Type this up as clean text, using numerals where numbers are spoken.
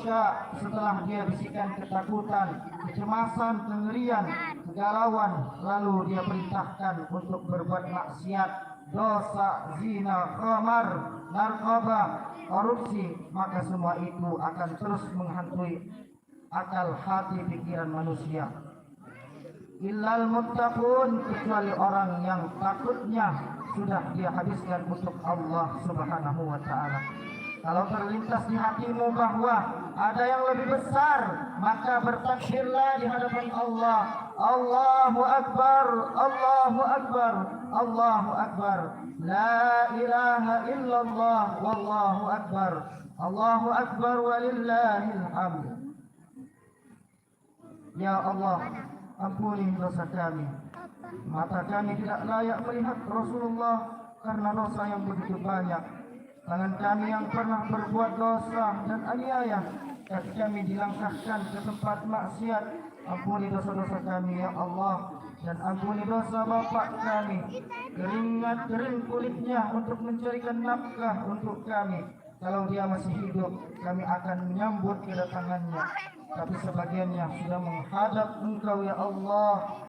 jika setelah dia bisikan ketakutan, kecemasan, kengerian, kegalauan, lalu dia perintahkan untuk berbuat maksiat, dosa, zina, khamar, narkoba, korupsi, maka semua itu akan terus menghantui akal, hati, pikiran manusia. Illal muttaqun, kecuali orang yang takutnya sudah dia habiskan untuk Allah Subhanahu wa taala. Kalau terlintas di hatimu bahwa ada yang lebih besar, maka bertakbirlah di hadapan Allah. Allahu Akbar, Allahu Akbar, Allahu Akbar. La ilaha illallah, wallahu Akbar. Allahu Akbar walillahil hamd. Ya Allah, ampuni dosa kami. Mata kami tidak layak melihat Rasulullah karena dosa yang begitu banyak. Tangan kami yang pernah berbuat dosa dan aniaya, kaki kami dilangkahkan ke tempat maksiat. Ampuni dosa-dosa kami ya Allah, dan ampuni dosa bapak kami. Keringat kering kulitnya untuk mencarikan nafkah untuk kami. Kalau dia masih hidup, kami akan menyambut kedatangannya. Tapi sebagiannya sudah menghadap Engkau ya Allah.